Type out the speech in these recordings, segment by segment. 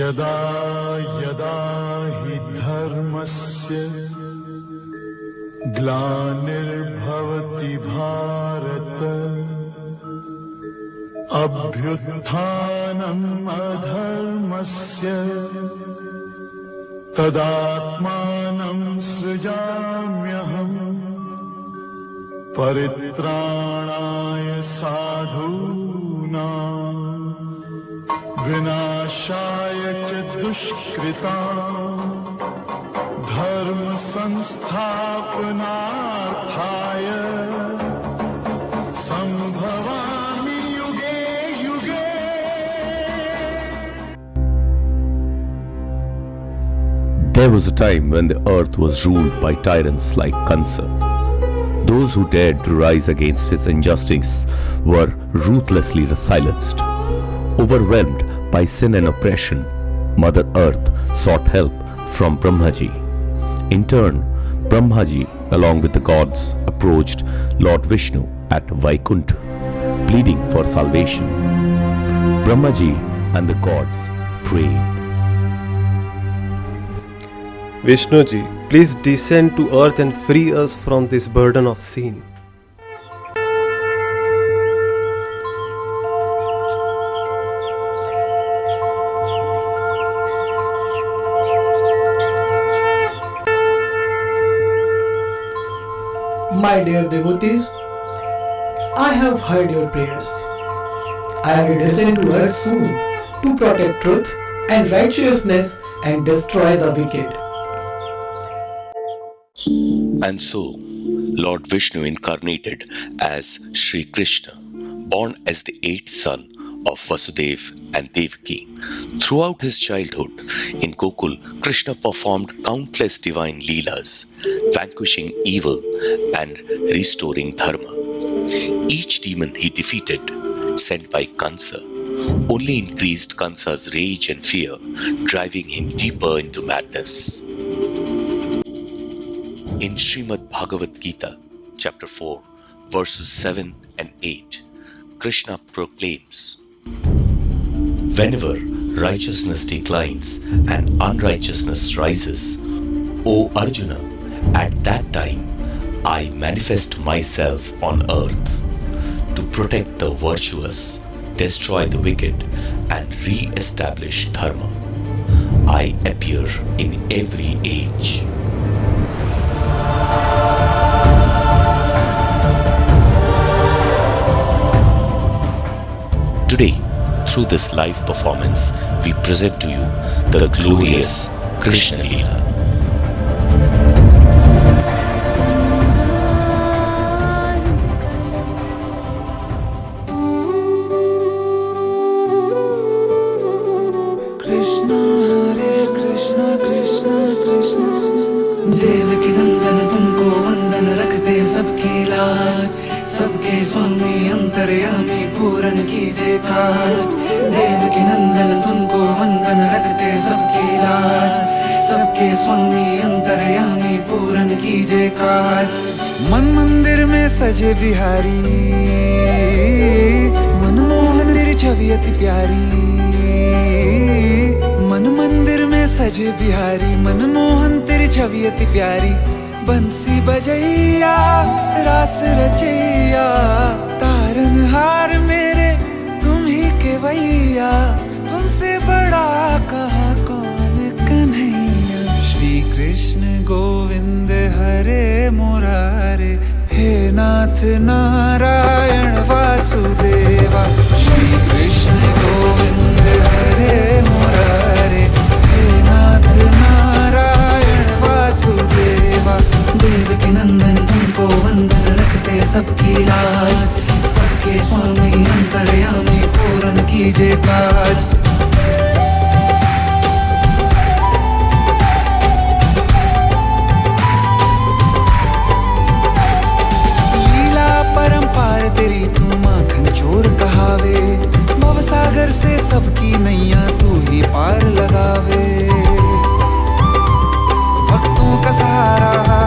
यदा यदा हि धर्मस्य ग्लानिर्भवति भारत अभ्युत्थानम् अधर्मस्य तदात्मानं सृजाम्यहम् परित्राणाय साधूनां विनाशाय च दुष्कृताम् धर्म संस्थापनार्थाय संभवामि युगे युगे। There was a time when the earth was ruled by tyrants like Kansa. Those who dared to rise against his injustice were ruthlessly silenced. Overwhelmed by sin and oppression, Mother Earth sought help from Brahmaji. In turn, Brahmaji, along with the gods, approached Lord Vishnu at Vaikuntha, pleading for salvation. Brahmaji and the gods prayed. Vishnuji, please descend to earth and free us from this burden of sin. My dear devotees, I have heard your prayers. I will descend to earth soon to protect truth and righteousness and destroy the wicked. And so, Lord Vishnu incarnated as Sri Krishna, born as the eighth son of Vasudeva and Devaki. Throughout his childhood in Gokul, Krishna performed countless divine leelas, vanquishing evil and restoring dharma. Each demon he defeated, sent by Kansa, only increased Kansa's rage and fear, driving him deeper into madness. In Srimad Bhagavad Gita, chapter 4, verses 7 and 8, Krishna proclaims, "Whenever righteousness declines and unrighteousness rises, O Arjuna, at that time I manifest myself on earth to protect the virtuous, destroy the wicked, and re-establish dharma. I appear in every age." Today, through this live performance, we present to you the glorious Krishna Leela. Krishna Hare Krishna Krishna Krishna Devaki नंदन तुमको वंदन रखते सबकी लाज सबके स्वामी अंतर्यामी पूरन कीजिए काज देवकी नंदन तुमको वंदन रखते सबकी लाज सबके स्वामी अंतर्यामी पूरन कीजिए काज मन मंदिर में सजे बिहारी मनमोहन तेरी छवि अति प्यारी मन मंदिर में सजे बिहारी मनमोहन तेरी छवि अति प्यारी बंसी बजैया रास रचैया तारनहार मेरे तुम ही केवैया तुमसे बड़ा कहाँ कौन कन्हैया श्री कृष्ण गोविंद हरे मुरारे हे नाथ नारायण वासुदेवा श्री कृष्ण गोविंद हरे मुरारे हे नाथ नारायण वासुदेवा देवकी नंदन तुमको वंदन रखते सबकी लाज सबके स्वामी अंतर्यामी पूरन कीजिए काज परंपार तेरी तू माखन चोर कहावे भवसागर से सबकी नैया तू ही पार लगावे भक्तों का सहारा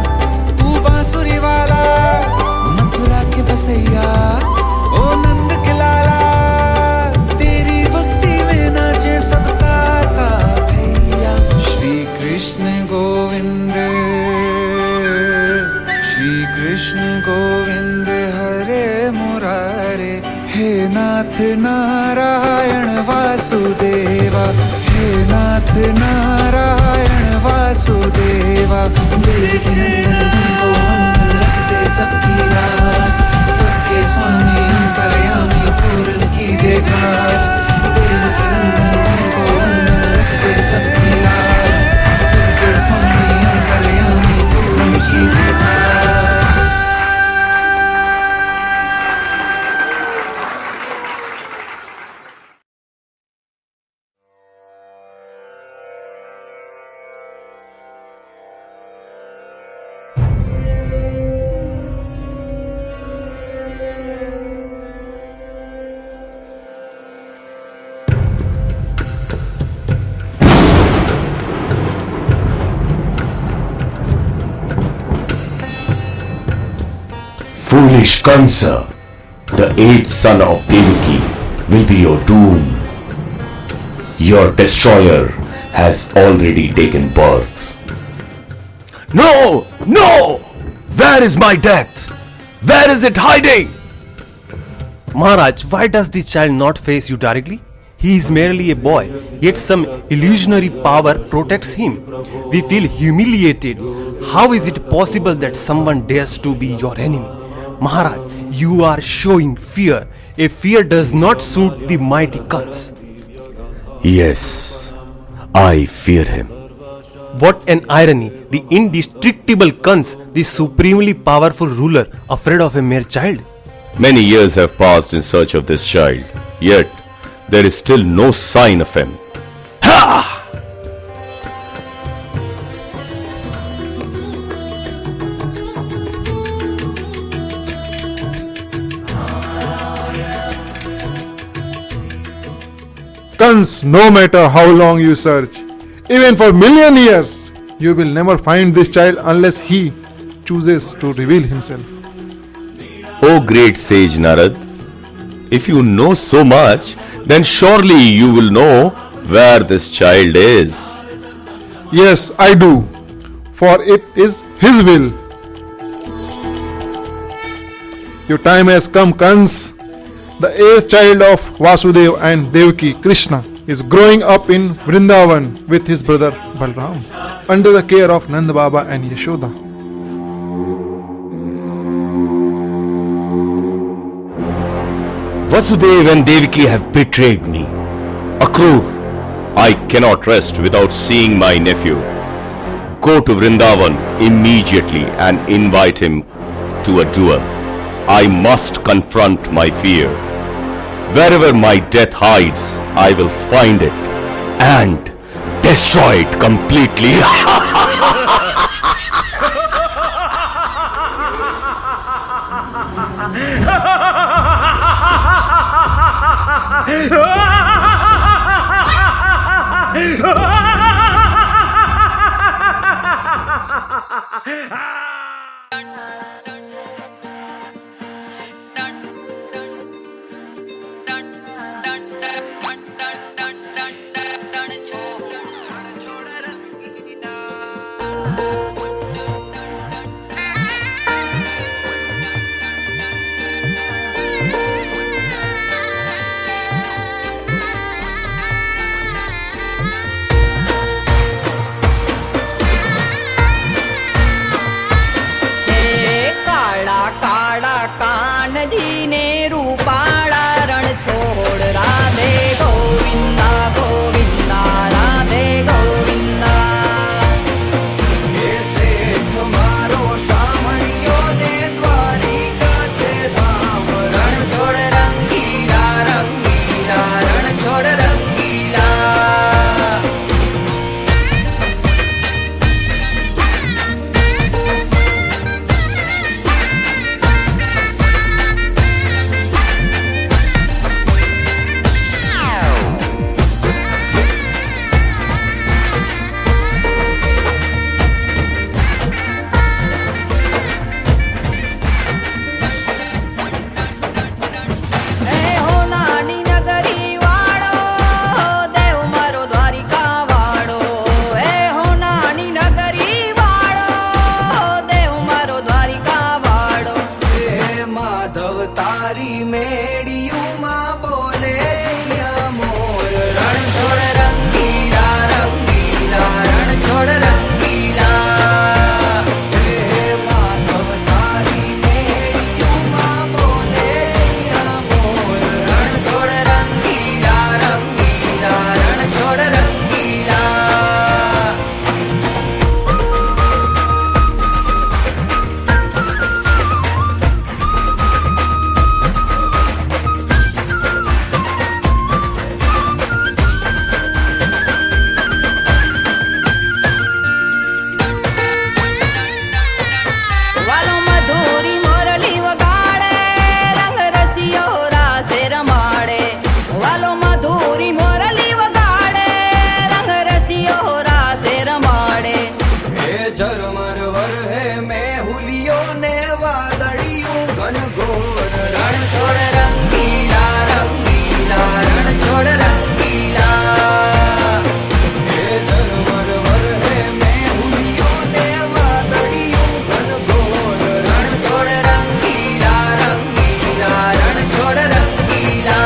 तू बांसुरी वाला मथुरा के बसैया ओ नंद के लाला तेरी भक्ति में नाचे सबका ताल श्री कृष्ण गोविंद हरे मुरारे, हे नाथ नारायण वासुदेवा, हे नाथ नारायण वासुदेवा। देवकी नंदन तुमको वंदन रखते सबकी लाज, सबके स्वामी अंतर्यामी पूर्ण कीजिए काज। देवकी नंदन तुमको वंदन रखते सबकी लाज, सबके स्वामी अंतर्यामी पूर्ण कीजिए काज। Foolish Kansa, the eighth son of Devaki, will be your doom. Your destroyer has already taken birth. No! No! Where is my death? Where is it hiding? Maharaj, why does this child not face you directly? He is merely a boy, yet some illusionary power protects him. We feel humiliated. How is it possible that someone dares to be your enemy? Maharaj, you are showing fear. A fear does not suit the mighty Kans. Yes, I fear him. What an irony! The indestructible Kans, the supremely powerful ruler, afraid of a mere child. Many years have passed in search of this child, yet there is still no sign of him. Ha! Kans, no matter how long you search, even for million years, you will never find this child unless he chooses to reveal himself. O great sage Narad, if you know so much, then surely you will know where this child is. Yes, I do, for it is his will. Your time has come, Kans. The eighth child of Vasudeva and Devaki, Krishna, is growing up in Vrindavan with his brother Balram, under the care of Nanda Baba and Yashoda. Vasudeva and Devaki have betrayed me. Akrur, I cannot rest without seeing my nephew. Go to Vrindavan immediately and invite him to a duel. I must confront my fear. Wherever my death hides, I will find it and destroy it completely. तारी मेड़ियों माँ बोले जिया मोर रण छोड़ रंगीला रंगीला रण छोड़ रंगीला हे माधव तारी मेड़ियों माँ बोले जिया मोर रण छोड़ रंगीला रंगीला रण छोड़ रंगीला वालो मधुरी मोरली वगाड़े रंग रसियो रासे रमाड़े वालो मधुरी मोरली वगाड़े रंग रसियो रासे रमाड़े हे झरमर वर है मैं हुलियो ने वादड़ियों घन घोर रण छोड़ रंगीला रंगीला रण छोड़ रंगीला हे झरमर वर है मैं हुलियो ने वादड़ियों घन घोर रण छोड़ रंगीला रंगीला रण छोड़ रंगीला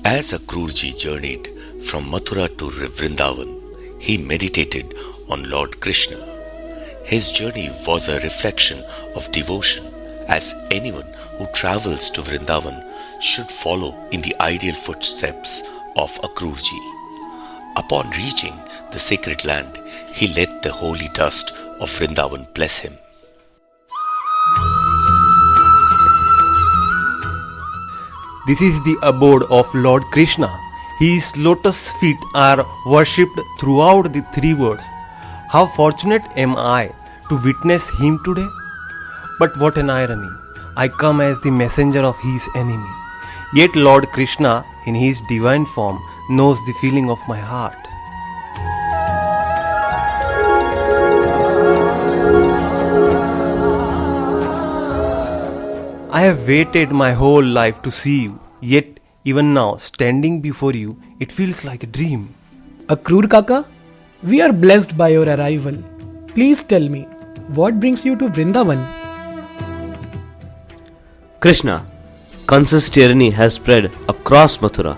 As Akrurji journeyed from Mathura to Vrindavan, he meditated on Lord Krishna. His journey was a reflection of devotion, as anyone who travels to Vrindavan should follow in the ideal footsteps of Akrurji. Upon reaching the sacred land, he let the holy dust of Vrindavan bless him. This is the abode of Lord Krishna. His lotus feet are worshipped throughout the three worlds. How fortunate am I to witness him today? But what an irony! I come as the messenger of his enemy. Yet Lord Krishna, in his divine form, knows the feeling of my heart. I have waited my whole life to see you, yet even now, standing before you, it feels like a dream. Akrur Kaka, we are blessed by your arrival. Please tell me, what brings you to Vrindavan? Krishna, Kansa's tyranny has spread across Mathura.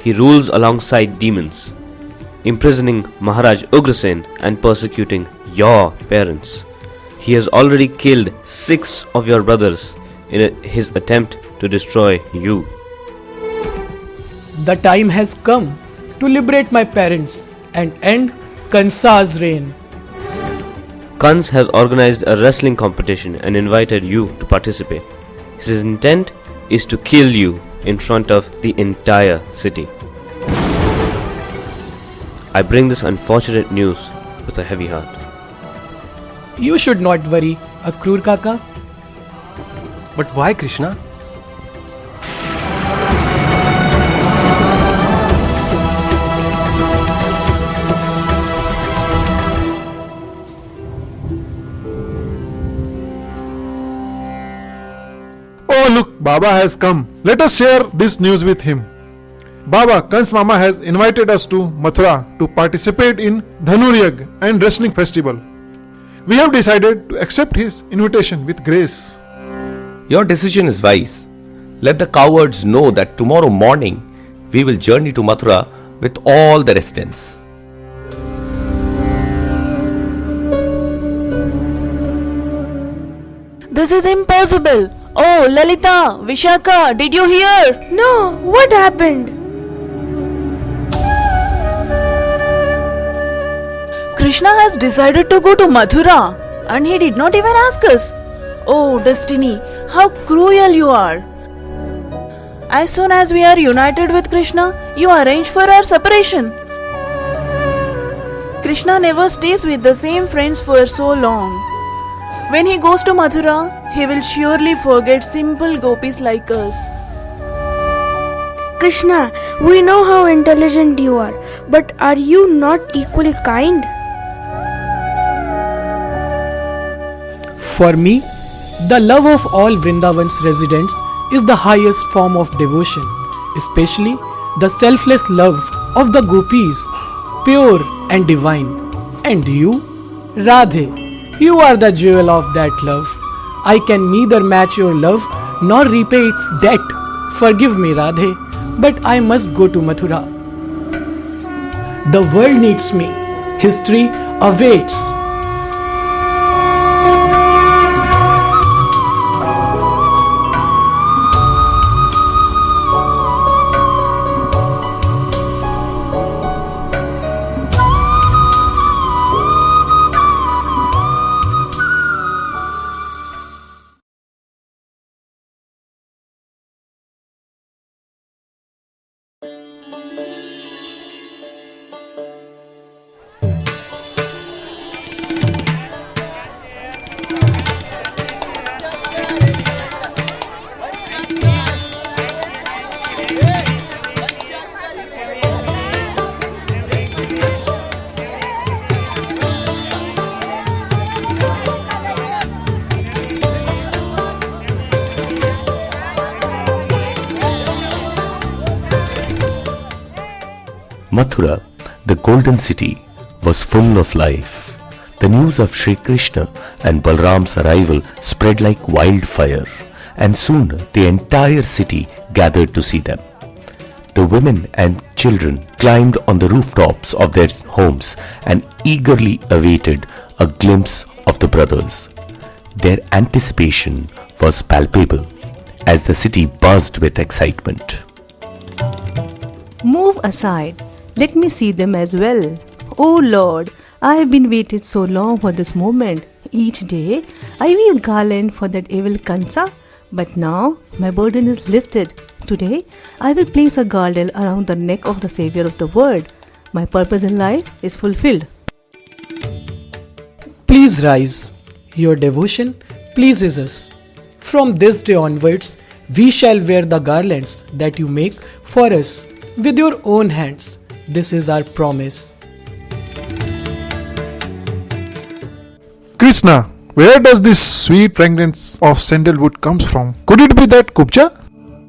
He rules alongside demons, imprisoning Maharaj Ugrasen and persecuting your parents. He has already killed 6 of your brothers in his attempt to destroy you. The time has come to liberate my parents and end Kansa's reign. Kans has organized a wrestling competition and invited you to participate. His intent is to kill you in front of the entire city. I bring this unfortunate news with a heavy heart. You should not worry, Akrur Kaka. But why, Krishna? Oh, look, Baba has come. Let us share this news with him. Baba, Kans Mama has invited us to Mathura to participate in Dhanuryag and wrestling festival. We have decided to accept his invitation with grace. Your decision is wise. Let the cowards know that tomorrow morning we will journey to Mathura with all the residents. This is impossible. Oh, Lalita, Vishaka, did you hear? No, what happened? Krishna has decided to go to Mathura and he did not even ask us. Oh, destiny, how cruel you are. As soon as we are united with Krishna, you arrange for our separation. Krishna never stays with the same friends for so long. When he goes to Mathura, he will surely forget simple gopis like us. Krishna, we know how intelligent you are, but are you not equally kind? For me, the love of all Vrindavan's residents is the highest form of devotion, especially the selfless love of the gopis, pure and divine. And you, Radhe, you are the jewel of that love. I can neither match your love nor repay its debt. Forgive me, Radhe, but I must go to Mathura. The world needs me. History awaits. Mathura, the golden city, was full of life. The news of Sri Krishna and Balram's arrival spread like wildfire, and soon the entire city gathered to see them. The women and children climbed on the rooftops of their homes and eagerly awaited a glimpse of the brothers. Their anticipation was palpable as the city buzzed with excitement. Move aside. Let me see them as well. Oh Lord, I have been waiting so long for this moment. Each day I weave garland for that evil Kansa, but now my burden is lifted. Today I will place a garland around the neck of the Savior of the world. My purpose in life is fulfilled. Please rise. Your devotion pleases us. From this day onwards, we shall wear the garlands that you make for us with your own hands. This is our promise. Krishna, where does this sweet fragrance of sandalwood comes from? Could it be that Kubja?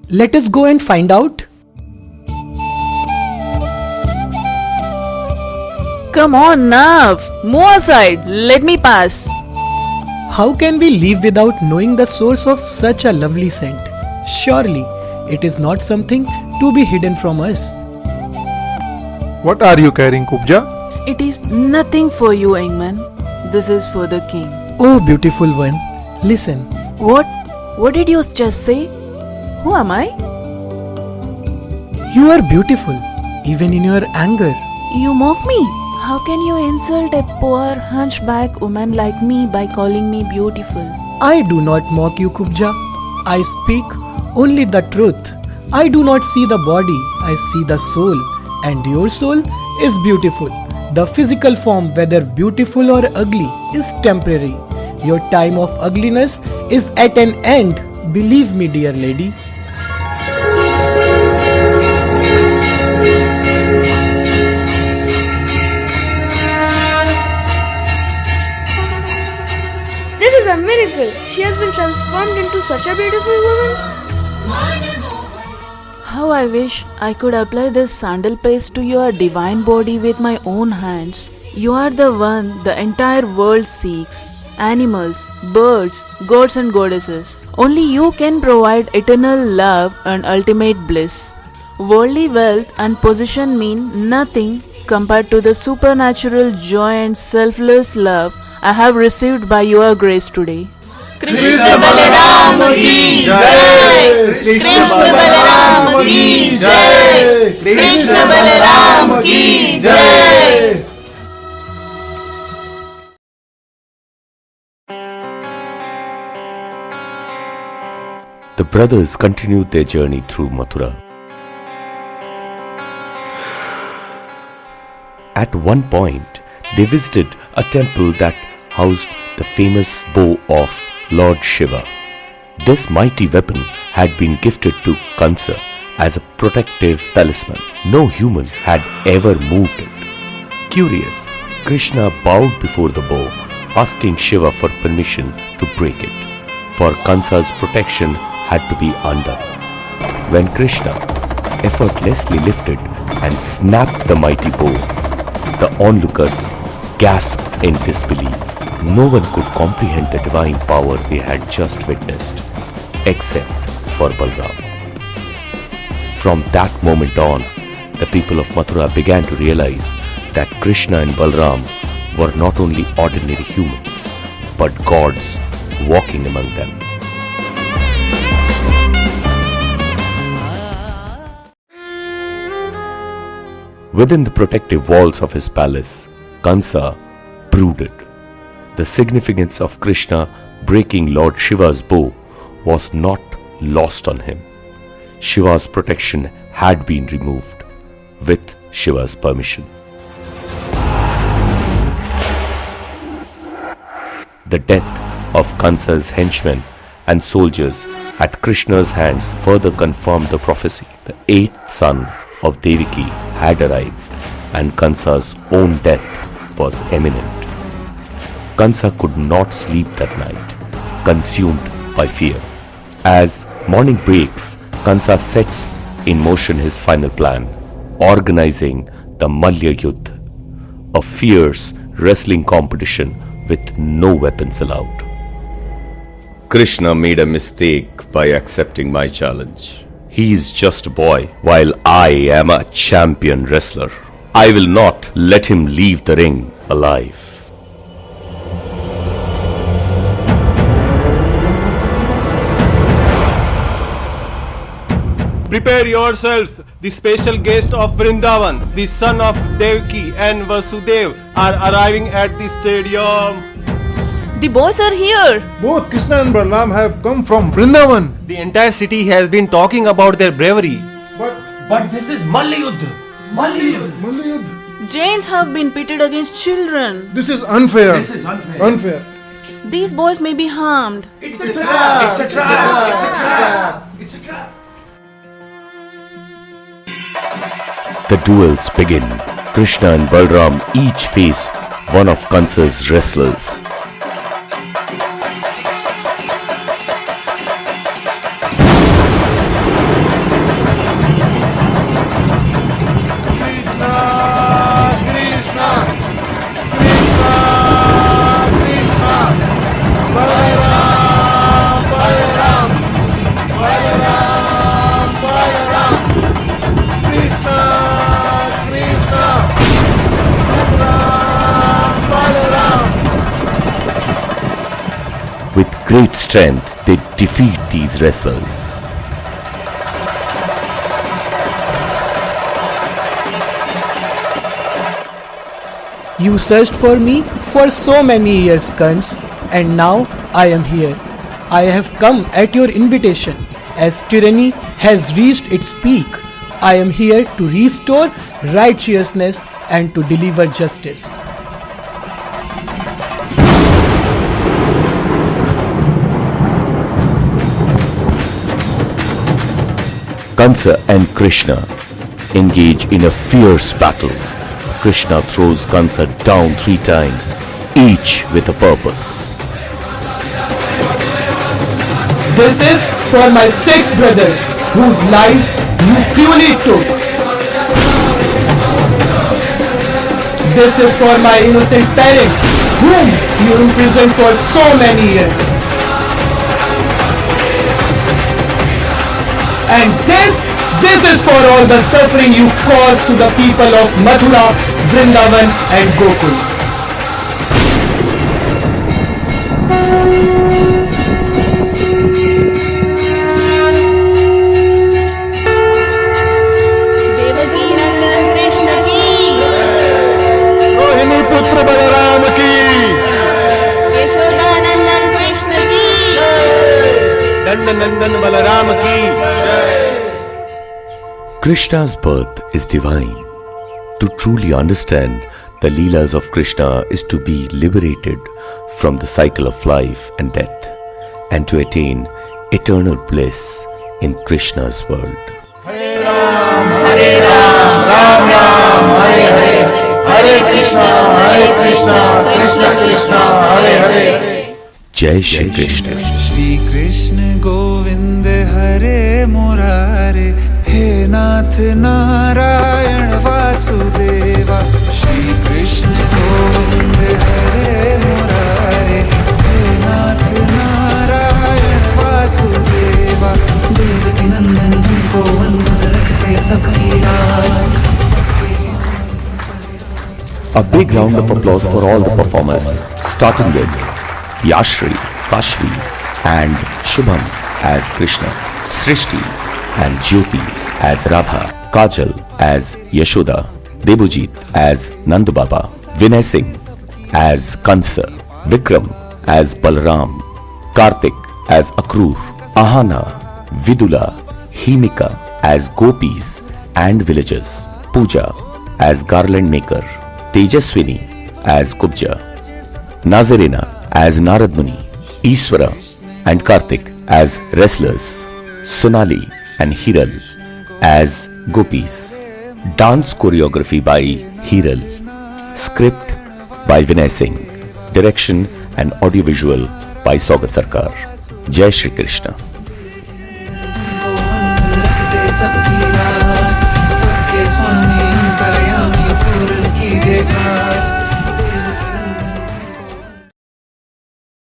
Let us go and find out. Come on, Nav. Move aside. Let me pass. How can we leave without knowing the source of such a lovely scent? Surely, it is not something to be hidden from us. What are you carrying, Kubja? It is nothing for you, Ingman. This is for the king. Oh, beautiful one, listen. What? What did you just say? Who am I? You are beautiful, even in your anger. You mock me. How can you insult a poor hunchback woman like me by calling me beautiful? I do not mock you, Kubja. I speak only the truth. I do not see the body, I see the soul. And your soul is beautiful. The physical form, whether beautiful or ugly, is temporary. Your time of ugliness is at an end. Believe me, dear lady. This is a miracle. She has been transformed into such a beautiful woman. How I wish I could apply this sandal paste to your divine body with my own hands. You are the one the entire world seeks. Animals, birds, gods and goddesses. Only you can provide eternal love and ultimate bliss. Worldly wealth and position mean nothing compared to the supernatural joy and selfless love I have received by your grace today. Krishna Balaram ki jai! Krishna Balaram ki jai! Krishna Balaram ki jai! The brothers continued their journey through Mathura. At one point, they visited a temple that housed the famous bow of Lord Shiva. This mighty weapon had been gifted to Kansa as a protective talisman. No human had ever moved it. Curious, Krishna bowed before the bow, asking Shiva for permission to break it, for Kansa's protection had to be undone. When Krishna effortlessly lifted and snapped the mighty bow. The onlookers gasped in disbelief. No one could comprehend the divine power they had just witnessed, except for Balram. From that moment on, the people of Mathura began to realize that Krishna and Balram were not only ordinary humans, but gods walking among them. Within the protective walls of his palace, Kansa brooded. The significance of Krishna breaking Lord Shiva's bow was not lost on him. Shiva's protection had been removed with Shiva's permission. The death of Kansa's henchmen and soldiers at Krishna's hands further confirmed the prophecy. The eighth son of Devaki had arrived, and Kansa's own death was imminent. Kansa could not sleep that night, consumed by fear. As morning breaks, Kansa sets in motion his final plan, organizing the Malya Yudh, a fierce wrestling competition with no weapons allowed. Krishna made a mistake by accepting my challenge. He is just a boy, while I am a champion wrestler. I will not let him leave the ring alive. Prepare yourself. The special guest of Vrindavan, the son of Devaki and Vasudev, are arriving at the stadium. The boys are here. Both Krishna and Balram have come from Vrindavan. The entire city has been talking about their bravery. But this is Malyudh. Malayud, Jains have been pitted against children. this is unfair. Unfair. These boys may be harmed. It's a trap. The duels begin. Krishna and Balram each face one of Kansa's wrestlers. With great strength, they defeat these wrestlers. You searched for me for so many years, Kans, and now I am here. I have come at your invitation. As tyranny has reached its peak, I am here to restore righteousness and to deliver justice. Kansa and Krishna engage in a fierce battle. Krishna throws Kansa down 3 times, each with a purpose. This is for my 6 brothers whose lives you cruelly took. This is for my innocent parents whom you imprisoned for so many years. And this is for all the suffering you caused to the people of Mathura, Vrindavan and Gokul. Devaki Nandan Krishna ki. Rohini Putra Balaram ki. Yashoda Nandan Krishna ki. Nandan Balaram ki. Krishna's birth is divine. To truly understand the Leelas of Krishna is to be liberated from the cycle of life and death and to attain eternal bliss in Krishna's world. Hare Ram, Ram Ram, Hare Hare. Hare Krishna, Krishna Krishna, Hare Hare. Jai Shri Krishna. Shri Krishna Govind Hare Murare. He Nath Narayan A big round of applause for all the performers, starting with Yashri, Kashvi and Shubham as Krishna, Srishti and Jyoti as Radha, Kajal as Yashoda, Debujit as Nandubaba, Vinay Singh as Kansa, Vikram as Balram, Kartik as Akrur, Ahana, Vidula, Himika as Gopis and villagers, Pooja as Garland Maker, Tejaswini as Kubja, Nazarena as Narad Muni, Iswara and Kartik as wrestlers, Sonali and Hiral as Gopis. Dance choreography by Hiral. Script by Vinay Singh. Direction and audiovisual by Saugat Sarkar. Jai Shri Krishna.